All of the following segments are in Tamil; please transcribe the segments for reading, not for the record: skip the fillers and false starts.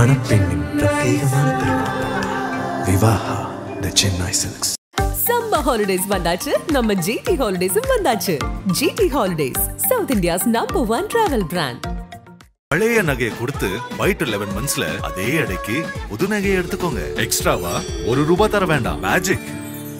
மணப்பெண்ணின் பிரத்யேகமான திருமணம் Vivaha the Chennai silks. Summer holidays வந்தாச்சு, நம்ம ஜிடி ஹாலிடேஸும் வந்தாச்சு. GT holidays, south India's #1 travel brand. பழைய நகையை கொடுத்து வைட் 11 மந்த்ஸ்ல அதே அடைக்கு புது நகையை எடுத்துக்கோங்க. எக்ஸ்ட்ராவா ₹1 தர வேண்டாம். Magic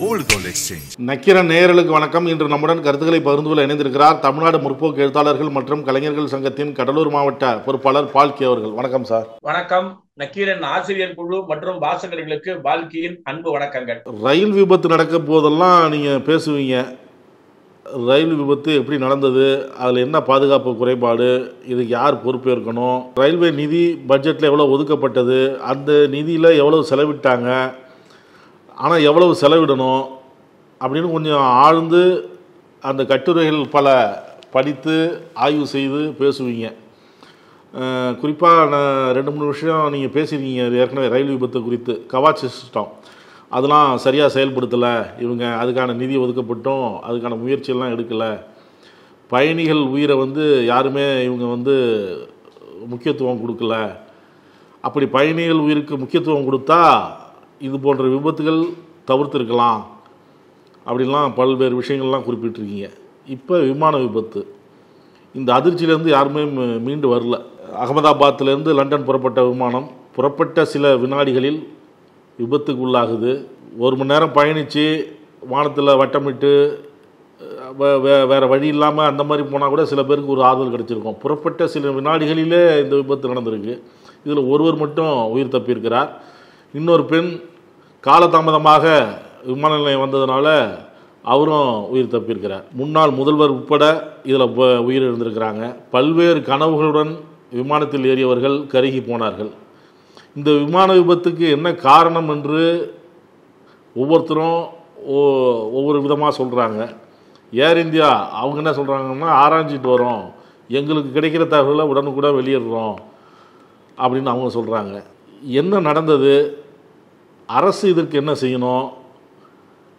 old gold exchange. Nakkheeran நேயர்களுக்கு வணக்கம். இன்று நம்முடன் கருத்துக்களை பகிர்ந்து கொள்ள இணைந்திருக்கிறார் தமிழ்நாடு முற்போக்கு எழுத்தாளர்கள் மற்றும் கலைஞர்கள் சங்கத்தின் கடலூர் மாவட்ட பொறுப்பாளர் பால்கி அவர்கள். வணக்கம் சார். வணக்கம். நக்கீரன் ஆசிரியர் குழு மற்றும் வாசகர்களுக்கு பால்கியின் அன்பு வணக்கங்கள். ரயில் விபத்து நடக்க போதெல்லாம் நீங்க பேசுவீங்க. ரயில் விபத்து எப்படி நடந்தது, அதில் என்ன பாதுகாப்பு குறைபாடு, இதுக்கு யார் பொறுப்பேற்கணும், ரயில்வே நிதி பட்ஜெட்டில் எவ்வளோ ஒதுக்கப்பட்டது, அந்த நிதியில் எவ்வளவு செலவிட்டாங்க, ஆனால் எவ்வளவு செலவிடணும் அப்படின்னு கொஞ்சம் ஆழ்ந்து அந்த கட்டுரைகள் பல படித்து ஆய்வு செய்து பேசுவீங்க. குறிப்பாக நான் 2-3 விஷயம் நீங்கள் பேசியிருக்கீங்க ஏற்கனவே ரயில் விபத்து குறித்து. கவாச் சிஸ்டம் அதெல்லாம் சரியாக செயல்படுத்தலை இவங்க, அதுக்கான நிதி ஒதுக்கப்பட்டும் அதுக்கான முயற்சியெல்லாம் எடுக்கலை, பயணிகள் உயிரை யாருமே இவங்க முக்கியத்துவம் கொடுக்கல, அப்படி பயணிகள் உயிருக்கு முக்கியத்துவம் கொடுத்தா இது போன்ற விபத்துகள் தவிர்த்திருக்கலாம் அப்படின்லாம் பல்வேறு விஷயங்கள்லாம் குறிப்பிட்டிருக்கீங்க. இப்போ விமான விபத்து, இந்த அதிர்ச்சியிலேருந்து யாருமே மீண்டு வரல. அகமதாபாத்திலேருந்து லண்டன் புறப்பட்ட விமானம் புறப்பட்ட சில வினாடிகளில் விபத்துக்கு உள்ளாகுது. 1 மணி நேரம் பயணித்து வானத்தில் வட்டமிட்டு வேறு வழி இல்லாமல் அந்த மாதிரி போனால் கூட சில பேருக்கு ஒரு ஆறுதல் கிடச்சிருக்கும். புறப்பட்ட சில வினாடிகளிலே இந்த விபத்து நடந்திருக்கு. இதில் ஒருவர் மட்டும் உயிர் தப்பியிருக்கிறார். இன்னொரு பெண் காலதாமதமாக விமான நிலையம் வந்ததுனால அவரும் உயிர் தப்பியிருக்கிறார். முன்னாள் முதல்வர் உட்பட இதில் உயிர் இருந்திருக்கிறாங்க. பல்வேறு கனவுகளுடன் விமானத்தில் ஏறியவர்கள் கருகி போனார்கள். இந்த விமான விபத்துக்கு என்ன காரணம் என்று ஒவ்வொருத்தரும் ஒவ்வொரு விதமாக சொல்கிறாங்க. ஏர் இந்தியா அவங்க என்ன சொல்கிறாங்கன்னா, ஆராய்ஞ்சிட்டு வரோம், எங்களுக்கு கிடைக்கிற தகவலை உடனுக்குடன் வெளியிடுறோம் அப்படின்னு அவங்க சொல்கிறாங்க. என்ன நடந்தது, அரசு இதற்கு என்ன செய்யணும்,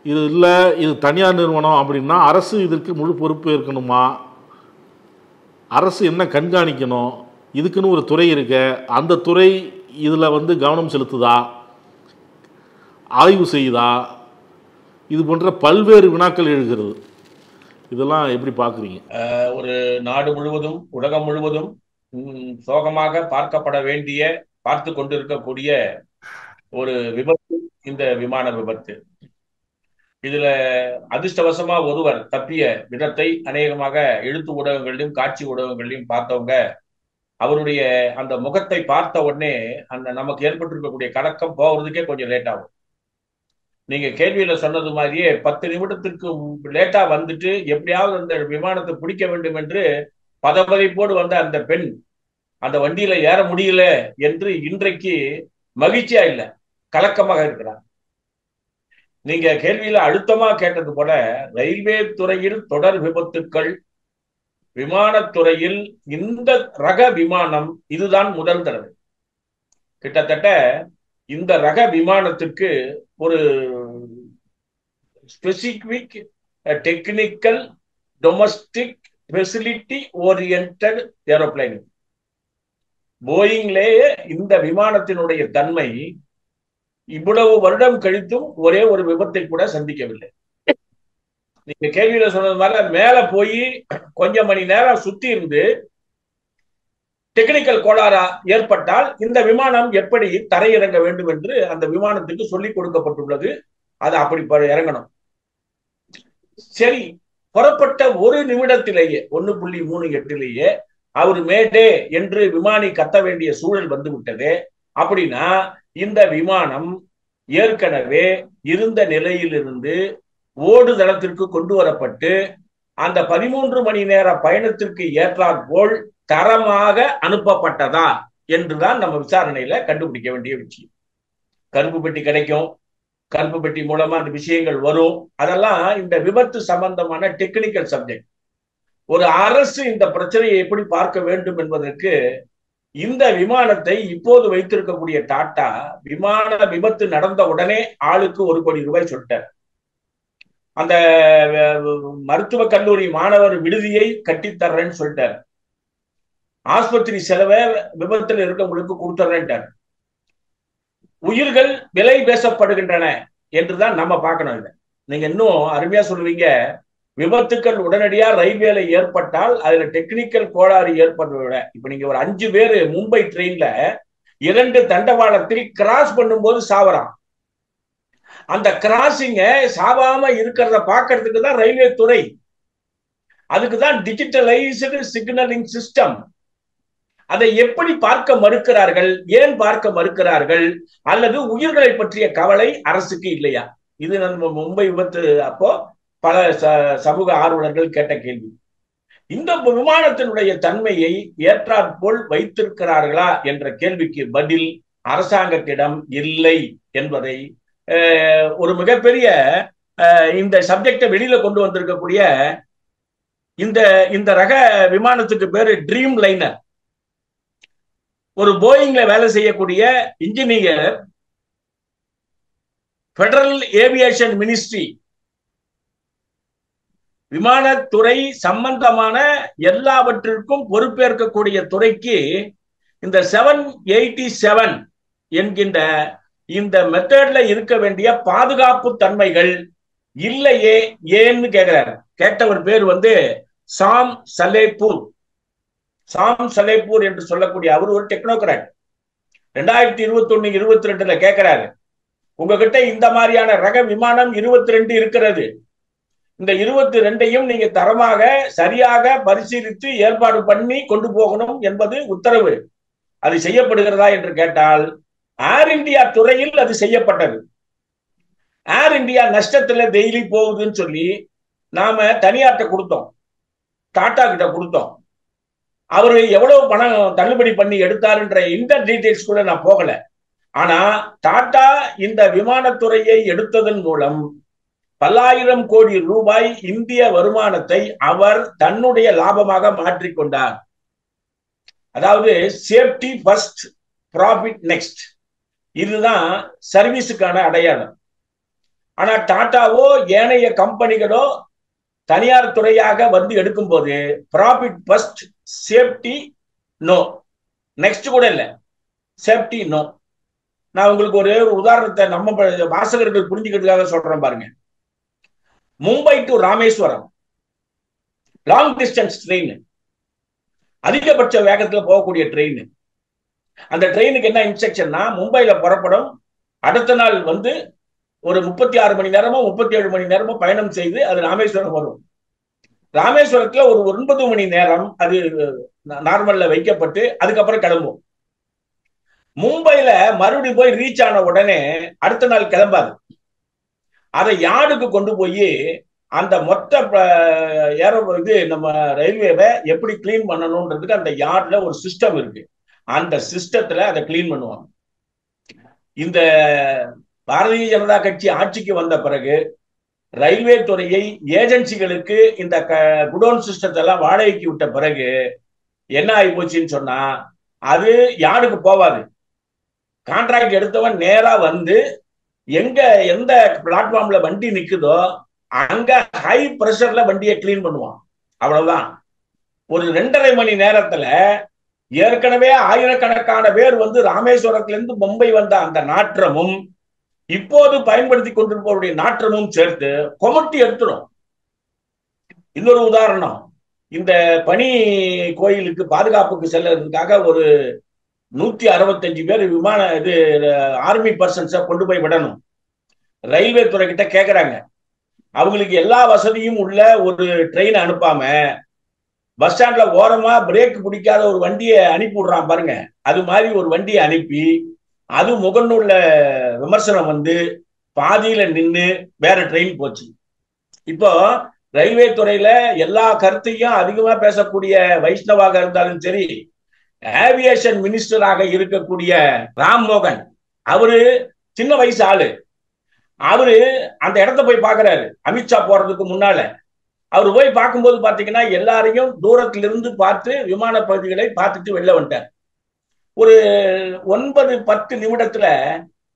இது இல்லை இது தனியார் நிறுவனம் அப்படின்னா அரசு இதற்கு முழு பொறுப்பு ஏற்கணுமா, அரசு என்ன கண்காணிக்கணும், இதுக்குன்னு ஒரு துறை இருக்க, அந்த துறை இதில் கவனம் செலுத்துதா, ஆய்வு செய்யுதா, இது போன்ற பல்வேறு வினாக்கள் எழுகிறது. இதெல்லாம் எப்படி பார்க்குறீங்க? ஒரு நாடு முழுவதும் உலகம் முழுவதும் சோகமாக பார்க்கப்பட வேண்டிய, பார்த்து கொண்டிருக்கக்கூடிய ஒரு விபத்து இந்த விமான விபத்து. இதுல அதிர்ஷ்டவசமா ஒருவர் தப்பிய விதத்தை அநேகமாக எழுத்து ஊடகங்களிலும் காட்சி ஊடகங்களிலும் பார்த்தவங்க அவருடைய அந்த முகத்தை பார்த்த உடனே அந்த நமக்கு ஏற்பட்டிருக்கக்கூடிய கலக்கம் போகிறதுக்கே கொஞ்சம் லேட் ஆகும். நீங்க கேள்வியில சொன்னது மாதிரியே 10 நிமிடத்திற்கு லேட்டா வந்துட்டு எப்படியாவது அந்த விமானத்தை பிடிக்க வேண்டும் என்று பதபதைப்போடு வந்த அந்த பெண் அந்த வண்டியில ஏற முடியல என்று இன்றைக்கு மகிழ்ச்சியா இல்லை, கலக்கமாக இருக்கிறார். நீங்க கேள்வியில அழுத்தமா கேட்டது போல ரயில்வே துறையில் தொடர் விபத்துக்கள், விமானத்துறையில் இந்த ரக விமானம் இதுதான் முதல் தடவை. கிட்டத்தட்ட இந்த ரக விமானத்திற்கு ஒரு specific technical domestic facility oriented aeroplane. போயிங்லேயே இந்த விமானத்தினுடைய தன்மை இவ்வளவு வருடம் கழித்தும் ஒரே ஒரு விபத்தை கூட சந்திக்கவில்லை. நீங்க கேள்வியில சொன்னது மாதிரி மேல போய் கொஞ்சம் மணி நேரம் சுத்தி இருந்து டெக்னிக்கல் கோளாறா ஏற்பட்டால் இந்த விமானம் எப்படி தரையிறங்க வேண்டும் என்று அந்த விமானத்துக்கு சொல்லிக் கொடுக்கப்பட்டுள்ளது. அது அப்படி இறங்கணும். சரி, புறப்பட்ட 1 நிமிடத்திலேயே 1.38 அவர் மேடே என்று விமானி கத்த வேண்டிய சூழல் வந்து விட்டது. அப்படின்னா இந்த விமானம் ஏற்கனவே இருந்த நிலையிலிருந்து ஓடுதளத்திற்கு கொண்டு வரப்பட்டு அந்த 13 மணி நேர பயணத்திற்கு ஏற்றாற்போல் தரமாக அனுப்பப்பட்டதா என்றுதான் நம்ம விசாரணையில கண்டுபிடிக்க வேண்டிய விஷயம். கருப்பு பெட்டி கிடைக்கும், கருப்பு பெட்டி மூலமா அந்த விஷயங்கள் வரும். அதெல்லாம் இந்த விபத்து சம்பந்தமான டெக்னிக்கல் சப்ஜெக்ட். ஒரு அரசு இந்த பிரச்சனையை எப்படி பார்க்க வேண்டும் என்பதற்கு இந்த விமானத்தை இப்போது வைத்திருக்கக்கூடிய டாடா விமான விபத்து நடந்த உடனே ஆளுக்கு ₹1 கோடி சொல்லிட்டார். அந்த மருத்துவக் கல்லூரி மாணவர் விடுதியை கட்டித்தர்றேன்னு சொல்லிட்டார். ஆஸ்பத்திரி செலவை விபத்துல இருக்கவங்களுக்கு கொடுத்துறேன்ட்டார். உயிர்கள் விலை பேசப்படுகின்றன என்றுதான் நம்ம பார்க்கணும். இதை நீங்க இன்னும் அருமையா சொல்லுவீங்க. விபத்துக்கள் உடனடியா ரயில்வேல ஏற்பட்டால் அதுல டெக்னிக்கல் கோளாறு ஏற்படுவத இப்ப நீங்க ஒரு 5 பேர் மும்பை ட்ரெயின்ல 2 தண்டவாளத்தில் கிராஸ் பண்ணும்போது சாவறான். அந்த கிராசிங்க சாவாம இருக்கிறத பாக்கிறதுக்கு தான் ரயில்வே துறை. அதுக்குதான் டிஜிட்டலைஸ்டு சிக்னலிங் சிஸ்டம். அதை எப்படி பார்க்க மறுக்கிறார்கள்? ஏன் பார்க்க மறுக்கிறார்கள்? அல்லது உயிர்களை பற்றிய கவலை அரசுக்கு இல்லையா? இது நம்ம மும்பை விபத்து அப்போ பல சமூக ஆர்வலர்கள் கேட்ட கேள்வி. இந்த விமானத்தினுடைய தன்மையை ஏற்றாற்போல் வைத்திருக்கிறார்களா என்ற கேள்விக்கு பதில் அரசாங்கத்திடம் இல்லை என்பதை ஒரு மிகப்பெரிய இந்த சப்ஜெக்டை வெளியில கொண்டு வந்திருக்கக்கூடிய இந்த ரக விமானத்துக்கு பேரு ட்ரீம் லைனர். ஒரு போயிங்ல வேலை செய்யக்கூடிய இன்ஜினியர் பெடரல் ஏவியேஷன் மினிஸ்ட்ரி விமானத்துறை சம்பந்தமான எல்லாவற்றிற்கும் பொறுப்பேற்கக்கூடிய துறைக்கு இந்த 787 என்கின்ற இந்த மெத்தட்ல இருக்க வேண்டிய பாதுகாப்பு தன்மைகள் இல்லையே ஏன்னு கேட்கிறார். கேட்டவர் பேர் சாம் சலேப்பூர். சாம் சலேப்பூர் என்று சொல்லக்கூடிய அவர் ஒரு டெக்னோகிராட். 2021-22 கேட்கிறாரு, உங்ககிட்ட இந்த மாதிரியான ரக விமானம் 22 இருக்கிறது. இந்த 22ஐயும் நீங்க தரமாக சரியாக பரிசீலித்து ஏற்பாடு பண்ணி கொண்டு போகணும் என்பது உத்தரவு. அது செய்யப்படுகிறதா என்று கேட்டால் ஏர் இந்தியா துறையில் அது செய்யப்பட்டது. ஏர் இந்தியா நஷ்டத்துல டெய்லி போகுதுன்னு சொல்லி நாம தனியார்ட்ட கொடுத்தோம், டாடா கிட்ட கொடுத்தோம். அவரு எவ்வளவு பணம் தள்ளுபடி பண்ணி எடுத்தாருன்ற இந்த டீடைல்ஸ் கூட நான் போகல. ஆனா டாடா இந்த விமானத்துறையை எடுத்ததன் மூலம் பல்லாயிரம் கோடி ரூபாய் இந்திய வருமானத்தை அவர் தன்னுடைய லாபமாக மாற்றிக்கொண்டார். அதாவது சேஃப்டி ஃபர்ஸ்ட், ப்ராஃபிட் நெக்ஸ்ட். இதுதான் சர்வீஸுக்கான அடையாளம். ஆனா டாடாவோ ஏனைய கம்பெனிகளோ தனியார் துறையாக எடுக்கும் போது profit first, safety no, next கூட இல்லை, சேஃப்டி நோ. நான் உங்களுக்கு ஒரு உதாரணத்தை நம்ம வாசகர்கள் புரிஞ்சுக்கிறதுக்காக சொல்றேன் பாருங்க. Mumbai to Rameswaram long distance train, அதிகபட்ச வேகத்துல போகக்கூடிய ட்ரெயின். அந்த ட்ரெயினுக்கு என்ன இன்ஸ்ட்ரக்ஷன்னா, மும்பைல புறப்படும், அடுத்த நாள் ஒரு 36 மணி நேரமோ 37 மணி நேரமோ பயணம் செய்து அது ராமேஸ்வரம் வரும். ராமேஸ்வரத்துல ஒரு 9 மணி நேரம் அது நார்மல்ல வைக்கப்பட்டு அதுக்கப்புறம் கிளம்பும். மும்பைல மறுபடியும் போய் ரீச் ஆன உடனே அடுத்த நாள் கிளம்பாது. அதை யார்டுக்கு கொண்டு போய் அந்த மொத்த நம்ம ரயில்வேவை எப்படி கிளீன் பண்ணணும்ன்றதுக்கு அந்த யார்ட்ல ஒரு சிஸ்டம் இருக்கு. அந்த சிஸ்டத்துல அதை கிளீன் பண்ணுவாங்க. இந்த பாரதிய ஜனதா கட்சி ஆட்சிக்கு வந்த பிறகு ரயில்வே துறையை ஏஜென்சிகளுக்கு இந்த குடோன் சிஸ்டத்தை எல்லாம் வாடகைக்கு விட்ட பிறகு என்ன ஆகி போச்சுன்னு சொன்னா, அது யார்டுக்கு போவாது. கான்ட்ராக்ட் எடுத்தவன் நேரா எங்க எந்த பிளாட்ஃபார்ம்ல வண்டி நிக்குதோ அங்க ஹை பிரஷர்ல வண்டியை கிளீன் பண்ணுவான். அவ்வளவுதான். ஒரு 2.5 மணி நேரத்துல ஏற்கனவே ஆயிரக்கணக்கான பேர் ராமேஸ்வரத்திலிருந்து மும்பை வந்த அந்த நாற்றமும் இப்போது பயன்படுத்தி கொண்டிருப்பவருடைய நாற்றமும் சேர்த்து கொமட்டி எடுத்துடும். இன்னொரு உதாரணம், இந்த பனி கோயிலுக்கு பாதுகாப்புக்கு செல்றதுக்காக ஒரு 165 பேர் ஆர்மி பர்சன்ஸை கொண்டு போய் விடணும். ரயில்வே துறை கிட்ட கேட்கறாங்க, அவங்களுக்கு எல்லா வசதியும் உள்ள ஒரு ட்ரெயின் அனுப்பாம பஸ் ஸ்டாண்ட்ல ஓரமா பிரேக் பிடிக்காத ஒரு வண்டியை அனுப்பி விடுறான் பாருங்க. அது மாதிரி ஒரு வண்டியை அனுப்பி அது முகநூல்ல விமர்சனம் பாதியில நின்று வேற ட்ரெயின் போச்சு. இப்போ ரயில்வே துறையில எல்லா கருத்தையும் அதிகமா பேசக்கூடிய வைஷ்ணவாக இருந்தாலும் சரி, ஏவியேஷன் மினிஸ்டராக இருக்கக்கூடிய ராம்மோகன், அவரு சின்ன வயசு ஆளு. அவரு அந்த இடத்த போய் பாக்குறாரு. அமித்ஷா போறதுக்கு முன்னால அவரு போய் பார்க்கும்போது பாத்தீங்கன்னா எல்லாரையும் தூரத்திலிருந்து பார்த்து விமான பகுதிகளை பார்த்துட்டு வெளில வந்துட்டார். ஒரு 9-10 நிமிடத்துல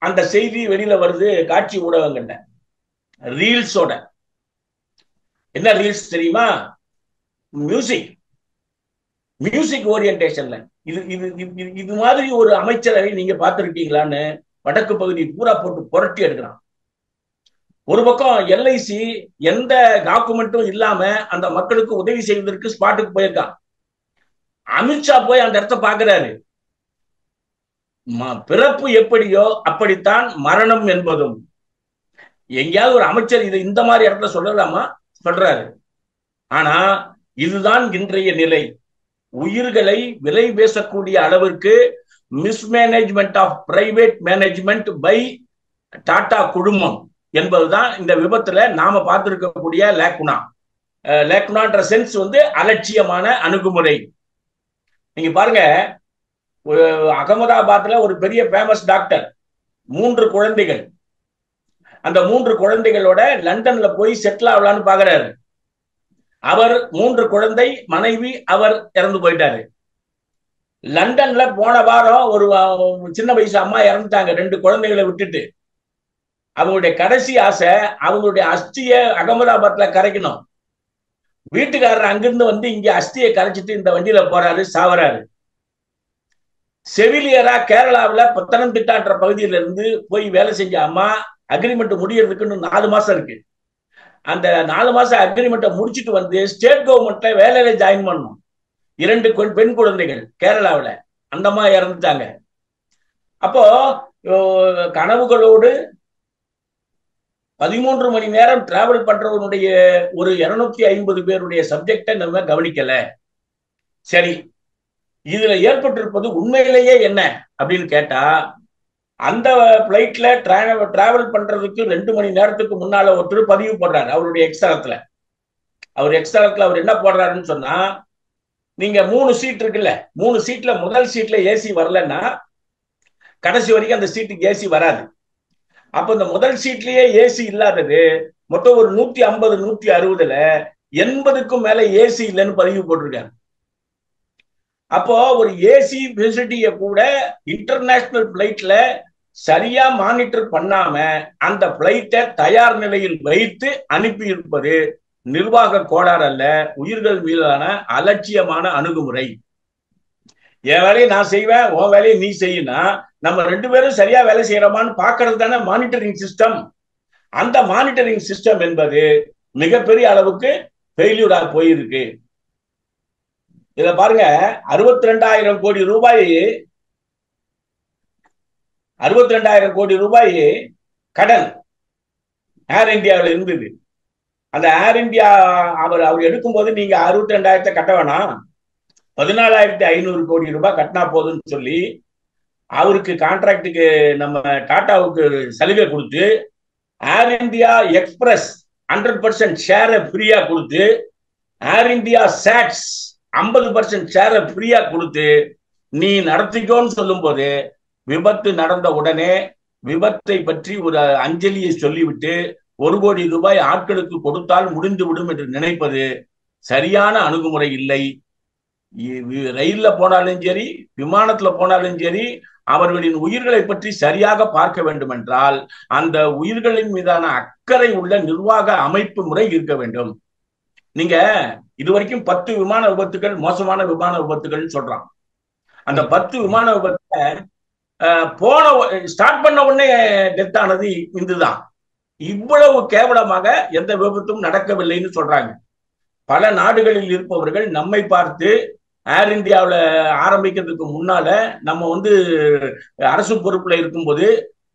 அந்த செய்தி வெளியில வருது காட்சி ஊடகங்கள்ல, ரீல்ஸோட. என்ன ரீல்ஸ் தெரியுமா? மியூசிக் ஓரியன்டேஷன்ல. இது மாதிரி ஒரு அமைச்சரை நீங்க பார்த்திருக்கீங்களான்னு வடக்கு பகுதி பூரா போட்டு புரட்டி எடுக்கிறான். ஒரு பக்கம் எல்ஐசி எந்த டாக்குமெண்ட்டும் இல்லாம அந்த மக்களுக்கு உதவி செய்வதற்கு ஸ்பாட்டுக்கு போயிருக்கான். அமித்ஷா போய் அந்த இடத்த பாக்குறாரு. பிறப்பு எப்படியோ அப்படித்தான் மரணம் என்பதும். எங்கேயாவது ஒரு அமைச்சர் இது இந்த மாதிரி இடத்துல சொல்லலாமா? சொல்றாரு. ஆனா இதுதான் இன்றைய நிலை. உயிர்களை விலை பேசக்கூடிய அளவிற்கு mismanagement of private management by Tata குழுமம் என்பதுதான் இந்த விபத்துல நாம பார்த்திருக்கக்கூடிய லேக்குனான்ற சென்ஸ் அலட்சியமான அணுகுமுறை. நீங்க பாருங்க, அகமதாபாத்ல ஒரு பெரிய ஃபேமஸ் டாக்டர், 3 குழந்தைகள். அந்த 3 குழந்தைகளோட லண்டன்ல போய் செட்டில் ஆகலான்னு பாக்குறாரு. அவர் 3 குழந்தை, மனைவி, அவர் இறந்து போயிட்டாரு. லண்டன்ல போன வாரம் ஒரு சின்ன வயசு அம்மா இறந்துட்டாங்க 2 குழந்தைகளை விட்டுட்டு. அவங்களுடைய கடைசி ஆசை அவங்களுடைய அஸ்திய அகமதாபாத்ல கரைக்கணும். வீட்டுக்காரர் அங்கிருந்து இங்க அஸ்தியை கரைச்சிட்டு இந்த வண்டியில போறாரு, சாவறாரு. செவிலியரா கேரளாவில் பத்தனம்திட்டான்ற பகுதியில இருந்து போய் வேலை செஞ்ச அம்மா அக்ரிமெண்ட் முடியறதுக்கு 4 மாசம் இருக்கு. அந்த 4 மாசம் அக்ரிமெண்ட்டை முடிச்சுட்டு ஸ்டேட் கவர்மெண்ட்ல வேலையில ஜாயின் பண்ணணும். 2 பெண் குழந்தைகள் கேரளாவில். அந்த அம்மா இறந்துட்டாங்க. அப்போ கனவுகளோடு 13 மணி நேரம் டிராவல் பண்றவனுடைய ஒரு 250 பேருடைய சப்ஜெக்டை நம்ம கவனிக்கல. சரி, இதுல ஏற்பட்டிருப்பது உண்மையிலேயே என்ன அப்படின்னு கேட்டா, அந்த பிளைட்ல டிராவல் பண்றதுக்கு 2 மணி நேரத்துக்கு முன்னால ஒருத்தர் பதிவு போடுறாரு அவருடைய எக்ஸ்தலத்துல. அவர் என்ன போடுறாருன்னு சொன்னா, நீங்க 3 சீட் இருக்குல்ல, 3 சீட்ல முதல் சீட்ல ஏசி வரலன்னா கடைசி வரைக்கும் அந்த சீட்டுக்கு ஏசி வராது. அப்ப இந்த முதல் சீட்லயே ஏசி இல்லாதது மொத்தம் ஒரு 150 160ல 80க்கும் மேல ஏசி இல்லைன்னு பதிவு போட்டிருக்காங்க. அப்போ ஒரு ஏசி ஃபெசிலிட்டியை கூட இன்டர்நேஷனல் பிளைட்ல சரியா மானிட்டர் பண்ணாம அந்த பிளைட்டை தயார் நிலையில் வைத்து அனுப்பி இருப்பது நிர்வாக கோளாறு அல்ல, உயிர்கள் மீதான அலட்சியமான அணுகுமுறை. என் வேலையை நான் செய்வேன், உன் வேலையை நீ செய்யினா நம்ம 2 பேரும் சரியா வேலை செய்யறோமான்னு பாக்குறது தானே மானிட்டரிங் சிஸ்டம். அந்த மானிட்டரிங் சிஸ்டம் என்பது மிகப்பெரிய அளவுக்கு ஃபெயில்யூரா போயிருக்கு. இத பாருங்க, 62,000 கோடி ரூபாய் கடன் ஏர் இந்தியாவில் இருந்தது. அந்த ஏர் இந்தியா அவர் எடுக்கும்போது நீங்க 62,000 கட்ட வேணாம், 14,500 கோடி ரூபாய் கட்டினா போதுன்னு சொல்லி அவருக்கு கான்ட்ராக்டுக்கு நம்ம டாட்டாவுக்கு சலுகை கொடுத்து ஏர் இந்தியா எக்ஸ்பிரஸ் 100% ஷேரை ஃப்ரீயா கொடுத்து ஏர் இந்தியா சாட்ஸ் 50% ஷேரை ஃப்ரீயா கொடுத்து நீ நடத்திக்கோன்னு சொல்லும் போது விபத்து நடந்த உடனே விபத்தை பற்றி ஒரு அஞ்சலியை சொல்லிவிட்டு 1 கோடி ரூபாய் ஆட்களுக்கு கொடுத்தால் முடிந்து விடும் என்று நினைப்பது சரியான அணுகுமுறை இல்லை. ரயில்ல போனாலும் சரி, விமானத்துல போனாலும் சரி, அவர்களின் உயிர்களை பற்றி சரியாக பார்க்க வேண்டும் என்றால் அந்த உயிர்களின் மீதான அக்கறை உள்ள நிர்வாக அமைப்பு முறை இருக்க வேண்டும். நீங்க இதுவரைக்கும் 10 விமான விபத்துகள் மோசமான விமான விபத்துகள் சொல்றான். அந்த 10 விமான விபத்தை ஸ்டார்ட் பண்ண உடனே டெத் ஆனது இதுதான். இவ்வளவு கேவலமாக எந்த விபத்தும் நடக்கவில்லைன்னு சொல்றாங்க. பல நாடுகளில் இருப்பவர்கள் நம்மை பார்த்து ஏர் இந்தியாவில் ஆரம்பிக்கிறதுக்கு முன்னால நம்ம அரசு பொறுப்புல இருக்கும்போது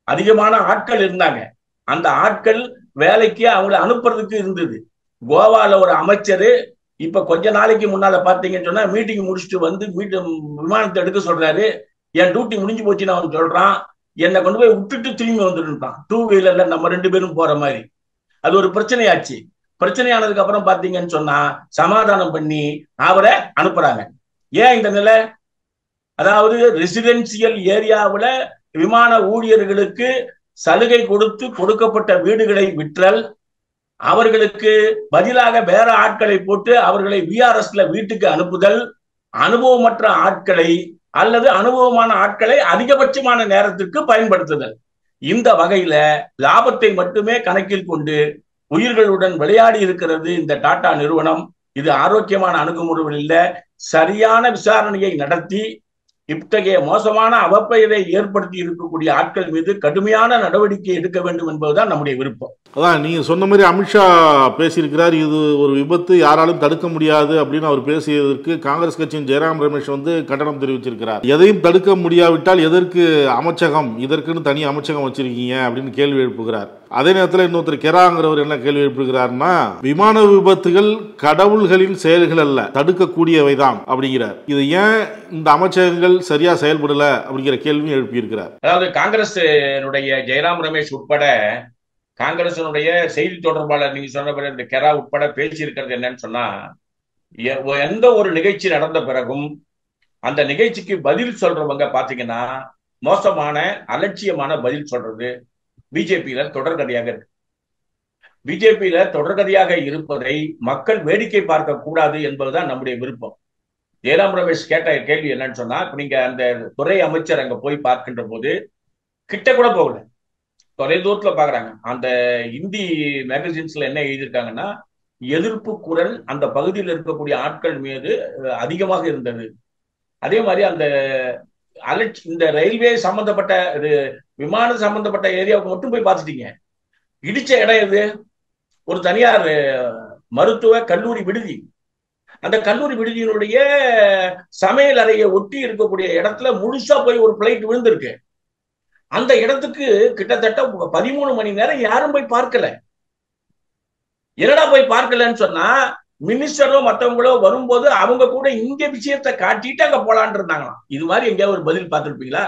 அதிகமான ஆட்கள் இருந்தாங்க. அந்த ஆட்கள் வேலைக்கு அவங்களை அனுப்புறதுக்கு இருந்தது. கோவால ஒரு அமைச்சர் இப்ப கொஞ்ச நாளைக்கு முன்னால பாத்தீங்கன்னு சொன்னா மீட்டிங் முடிச்சுட்டு விமானத்தை எடுக்க சொல்றாரு. என் டியூட்டி முடிஞ்சு போச்சுன்னு அவன் சொல்றான். என்னை கொண்டு போய் விட்டுட்டு திரும்பி வந்துருந்தான் 2 வீலர்ல நம்ம 2 பேரும் போற மாதிரி. அது ஒரு பிரச்சனையாச்சு. பிரச்சனையானதுக்கு அப்புறம் பாத்தீங்கன்னு சொன்னா சமாதானம் பண்ணி அவரை அனுப்புறாங்க. ஏன் இந்த நிலை? அதாவது ரெசிடென்சியல் ஏரியாவில் விமான ஊழியர்களுக்கு சலுகை கொடுத்து கொடுக்கப்பட்ட வீடுகளை விற்றல், அவர்களுக்கு பதிலாக வேற ஆட்களை போட்டு அவர்களை விஆர்எஸ்ல வீட்டுக்கு அனுப்புதல், அனுபவமற்ற ஆட்களை அல்லது அனுபவமான ஆட்களை அதிகபட்சமான நேரத்திற்கு பயன்படுத்துதல். இந்த வகையில லாபத்தை மட்டுமே கணக்கில் கொண்டு உயிர்களுடன் விளையாடி இருக்கிறது இந்த டாடா நிறுவனம். இது ஆரோக்கியமான அணுகுமுறை இல்ல. சரியான விசாரணையை நடத்தி இத்தகைய மோசமான அவப்பெயரை ஏற்படுத்தி இருக்கக்கூடிய ஆட்கள் மீது கடுமையான நடவடிக்கை எடுக்க வேண்டும் என்பதுதான் நம்முடைய விருப்பம். அதான் நீங்க சொன்ன மாதிரி அமித்ஷா பேசியிருக்கிறார், இது ஒரு விபத்து, யாராலும் தடுக்க முடியாது அப்படின்னு அவர் பேசியதற்கு காங்கிரஸ் கட்சியின் ஜெயராம் ரமேஷ் கண்டனம் தெரிவிச்சிருக்கிறார். எதையும் தடுக்க முடியாவிட்டால் எதற்கு அமைச்சகம், இதற்குன்னு தனி அமைச்சகம் வச்சிருக்கீங்க அப்படின்னு கேள்வி எழுப்புகிறார். அதே நேரத்தில் இன்னொருத்தர் கெராங்கிறவர் என்ன கேள்வி எழுப்புகிறார்னா, விமான விபத்துகள் கடவுள்களின் செயல்கள் அல்ல, தடுக்கக்கூடியவைதான் அப்படிங்கிறார். இது ஏன் இந்த அமைச்சகங்கள் சரியா செயல்படல அப்படிங்கிற கேள்வியும் எழுப்பியிருக்கிறார். அதாவது காங்கிரஸ் ஜெயராம் ரமேஷ் உட்பட காங்கிரசினுடைய செய்தி தொடர்பாளர் நீங்க சொன்ன இந்த கெரா உட்பட பேசியிருக்கிறது என்னன்னு சொன்னா, எந்த ஒரு நிகழ்ச்சி நடந்த பிறகும் அந்த நிகழ்ச்சிக்கு பதில் சொல்றவங்க பாத்தீங்கன்னா மோசமான அலட்சியமான பதில் சொல்றது பிஜேபியில தொடர்கதையாக இருக்கு. பிஜேபியில தொடர்கதையாக இருப்பதை மக்கள் வேடிக்கை பார்க்க கூடாது என்பதுதான் நம்முடைய விருப்பம். ஜெயராம் ரமேஷ் கேட்ட கேள்வி என்னன்னு சொன்னா, நீங்க அந்த துறை அமைச்சர் அங்க போய் பார்க்கின்ற போது கிட்ட கூட போகல, தொலை தூரத்துல பாக்குறாங்க. அந்த இந்தி மேகசின்ஸ்ல என்ன எழுதியிருக்காங்கன்னா, எதிர்ப்பு குரல் அந்த பகுதியில் இருக்கக்கூடிய ஆட்கள் மீது அதிகமாக இருந்தது. அதே மாதிரி அந்த இந்த ரயில்வே சம்பந்தப்பட்ட விமான சம்பந்தப்பட்ட ஏரியாவுக்கு மட்டும் போய் பார்த்துட்டீங்க. இடிச்ச இடம் எது? ஒரு தனியார் மருத்துவ கல்லூரி விடுதி. அந்த கல்லூரி விடுதியினுடைய சமையல் அறையை ஒட்டி இருக்கக்கூடிய இடத்துல முழுசா போய் ஒரு பிளைட் விழுந்திருக்கு. அந்த இடத்துக்கு கிட்டத்தட்ட 13 மணி நேரம் யாரும் போய் பார்க்கல. என்னடா போய் பார்க்கலன்னு சொன்னா, மினிஸ்டரோ மற்றவங்களோ வரும்போது அவங்க கூட இங்க விஷயத்தை காட்டிட்டு அங்க போலான் இருந்தாங்களாம். இது மாதிரி எங்கேயாவது ஒரு பதில் பார்த்துருப்பீங்களா?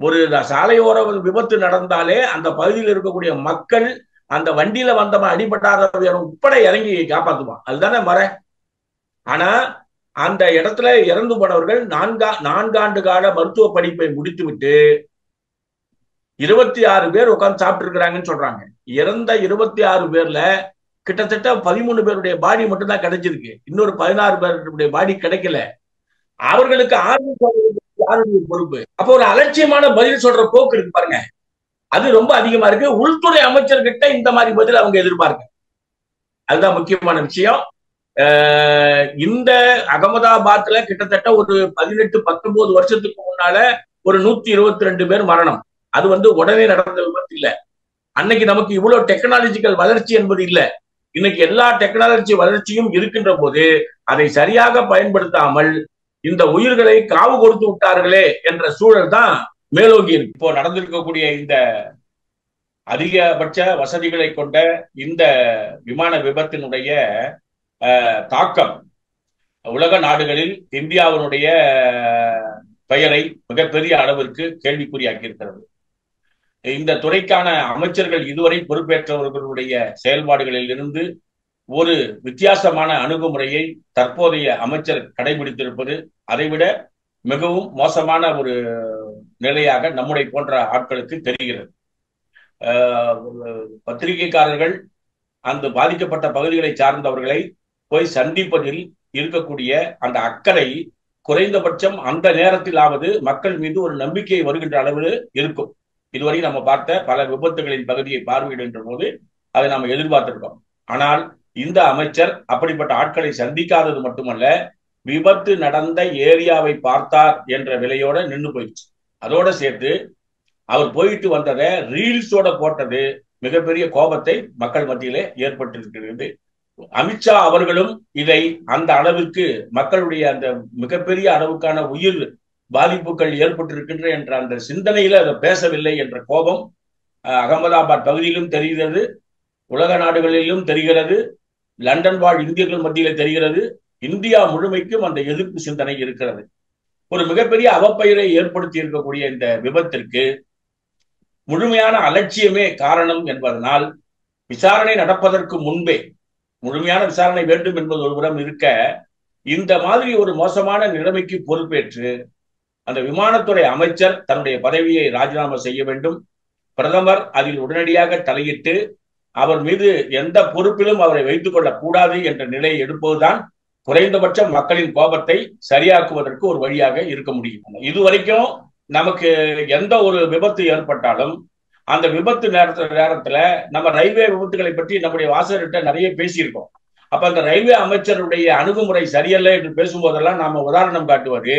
ஒரு சாலையோர விபத்து நடந்தாலே அந்த பகுதியில் இருக்கக்கூடிய மக்கள் அந்த வண்டியில வந்தவன் அடிபட்டாதவன் உட்பட இறங்கி காப்பாத்துவான், அதுதானே மர. ஆனா அந்த இடத்துல இறந்து போனவர்கள் 4 ஆண்டு கால மருத்துவ படிப்பை முடித்துவிட்டு 26 பேர் உட்கார்ந்து சாப்பிட்டு இருக்கிறாங்கன்னு சொல்றாங்க. இறந்த 26 பேர்ல கிட்டத்தட்ட 13 பேருடைய பாடி மட்டும் தான் கிடைச்சிருக்கு. இன்னொரு 16 பேருடைய பாடி கிடைக்கல. அவர்களுக்கு யாருடைய பொறுப்பு? அப்போ ஒரு அலட்சியமான பதில் சொல்ற போக்கு இருக்கு பாருங்க, அது ரொம்ப அதிகமா இருக்கு. உள்துறை அமைச்சர்கிட்ட இந்த மாதிரி பதில் அவங்க எதிர்பார்க்க, அதுதான் முக்கியமான விஷயம். இந்த அகமதாபாத்ல கிட்டத்தட்ட ஒரு 18-19 வருஷத்துக்கு முன்னால ஒரு 122 பேர் மரணம். அது உடனே நடந்த விபத்து இல்ல. அன்னைக்கு நமக்கு இவ்வளவு டெக்னாலஜிக்கல் வளர்ச்சி என்பது இல்ல. இன்னைக்கு எல்லா டெக்னாலஜி வளர்ச்சியும் இருக்கின்ற போது அதை சரியாக பயன்படுத்தாமல் இந்த உயிர்களை காவு கொடுத்து விட்டார்களே என்ற சூழல் தான் மேலோங்கி இருக்கு. இப்போ நடந்திருக்கக்கூடிய இந்த அதிகபட்ச வசதிகளை கொண்ட இந்த விமான விபத்தினுடைய தாக்கம் உலக நாடுகளில் இந்தியாவினுடைய பெயரை மிகப்பெரிய அளவிற்கு கேள்விக்குறியாக்கி இருக்கிறது. இந்த துறைக்கான அமைச்சர்கள் இதுவரை பொறுப்பேற்றவர்களுடைய செயல்பாடுகளில் இருந்து ஒரு வித்தியாசமான அணுகுமுறையை தற்போதைய அமைச்சர் கடைபிடித்திருப்பது அதைவிட மிகவும் மோசமான ஒரு நிலையாக நம்முடைய போன்ற ஆட்களுக்கு தெரிகிறது. பத்திரிகைக்காரர்கள் அந்த பாதிக்கப்பட்ட பகுதிகளை சார்ந்தவர்களை போய் சந்திப்பதில் இருக்கக்கூடிய அந்த அக்கறை குறைந்தபட்சம் அந்த நேரத்திலாவது மக்கள் மீது ஒரு நம்பிக்கை வருகின்ற அளவில் இருக்கும். இதுவரை நம்ம பார்த்த பல விபத்துகளின் பகுதியை பார்வையிடுகின்ற போது அதை நாம் எதிர்பார்த்திருக்கோம். ஆனால் இந்த அமைச்சர் அப்படிப்பட்ட ஆட்களை சந்திக்காதது மட்டுமல்ல, விபத்து நடந்த ஏரியாவை பார்த்தார் என்ற விலையோட நின்று போயிடுச்சு. அதோட சேர்த்து அவர் போயிட்டு வந்ததை ரீல்ஸோட போட்டது மிகப்பெரிய கோபத்தை மக்கள் மத்தியிலே ஏற்பட்டிருக்கிறது. அமித்ஷா அவர்களும் இதை அந்த அளவிற்கு மக்களுடைய அந்த மிகப்பெரிய அளவுக்கான உயிர் பாதிப்புகள் ஏற்பட்டிருக்கின்ற என்ற அந்த சிந்தனையில அதை பேசவில்லை என்ற கோபம் அகமதாபாத் பகுதியிலும் தெரிகிறது, உலக நாடுகளிலும் தெரிகிறது, லண்டன் வாழ் இந்தியர்கள் மத்தியில தெரிகிறது. இந்தியா முழுமைக்கும் அந்த எதிர்ப்பு சிந்தனை இருக்கிறது. ஒரு மிகப்பெரிய அவப்பெயரை ஏற்படுத்தி இருக்கக்கூடிய இந்த விபத்திற்கு முழுமையான அலட்சியமே காரணம் என்பதனால் விசாரணை நடப்பதற்கு முன்பே முழுமையான விசாரணை வேண்டும் என்பது ஒரு புறம் இருக்க, இந்த மாதிரி ஒரு மோசமான நிலைமைக்கு பொறுப்பேற்று அந்த விமானத்துறை அமைச்சர் தன்னுடைய பதவியை ராஜினாமா செய்ய வேண்டும். பிரதமர் அதில் உடனடியாக தலையிட்டு அவர் மீது எந்த பொறுப்பிலும் அவரை வைத்துக் கொள்ளக் கூடாது என்ற நிலையை எடுப்பதுதான் குறைந்தபட்சம் மக்களின் கோபத்தை சரியாக்குவதற்கு ஒரு வழியாக இருக்க முடியும். இதுவரைக்கும் நமக்கு எந்த ஒரு விபத்து ஏற்பட்டாலும் அந்த விபத்து நேரத்துல நம்ம ரயில்வே விபத்துகளை பற்றி நம்முடைய வாசகர்கிட்ட நிறைய பேசியிருக்கோம். அப்ப அந்த ரயில்வே அமைச்சருடைய அணுகுமுறை சரியல்ல என்று பேசும்போதெல்லாம் நாம உதாரணம் காட்டுவது,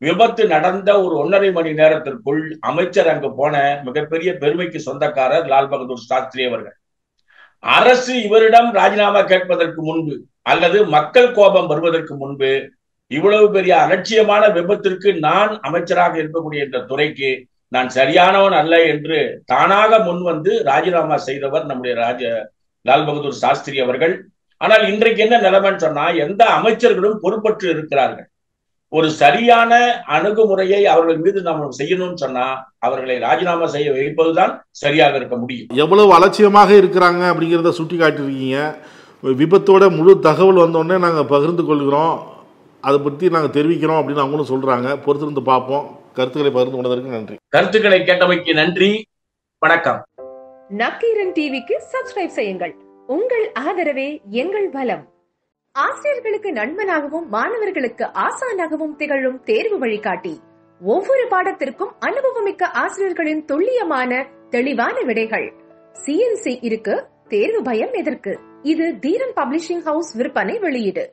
விபத்து நடந்த ஒரு 1.5 மணி நேரத்திற்குள் அமைச்சர் அங்கு போன மிகப்பெரிய பெருமைக்கு சொந்தக்காரர் லால் பகதூர் சாஸ்திரி அவர்கள். அரசு இவரிடம் ராஜினாமா கேட்பதற்கு முன்பு அல்லது மக்கள் கோபம் வருவதற்கு முன்பு இவ்வளவு பெரிய அலட்சியமான விபத்திற்கு நான் அமைச்சராக இருக்கக்கூடிய இந்த துறைக்கு நான் சரியானவன் அல்ல என்று தானாக முன் வந்து ராஜினாமா செய்தவர் நம்முடைய லால் பகதூர் சாஸ்திரி அவர்கள். ஆனால் இன்றைக்கு என்ன நிலைமைன்னு சொன்னா, எந்த அமைச்சர்களும் பொறுப்பற்று இருக்கிறார்கள். ஒரு சரியான அணுகுமுறையை அவர்கள் மீது நாம் செய்யணும்னு சொன்னா அவர்களை ராஜினாமா செய்ய வைப்பதுதான் சரியாக இருக்க முடியும். எவ்வளவு அலட்சியமாக இருக்கிறாங்க அப்படிங்கிறத சுட்டி காட்டிருக்கீங்க. விபத்தோட முழு தகவல் வந்தோடனே நாங்கள் பகிர்ந்து கொள்கிறோம், அதை பற்றி நாங்கள் தெரிவிக்கிறோம் அப்படின்னு அவங்களும் சொல்றாங்க. பொறுத்திருந்து பார்ப்போம். கருத்துக்களை பகிர்ந்து கொண்டதற்கு நன்றி. கருத்துக்களை கேட்டமைக்கு நன்றி. வணக்கம். நக்கீரன் டிவிக்கு சப்ஸ்கிரைப் செய்யுங்கள். உங்கள் ஆதரவே எங்கள் பலம். ஆசிரியர்களுக்கு நண்பனாகவும் மாணவர்களுக்கு ஆசானாகவும் திகழும் தேர்வு வழிகாட்டி. ஒவ்வொரு பாடத்திற்கும் அனுபவமிக்க ஆசிரியர்களின் துல்லியமான தெளிவான விடைகள். CNC இருக்கு, தேர்வு பயம் எதற்கு? இது தீரன் பப்ளிஷிங் ஹவுஸ் விற்பனை வெளியீடு.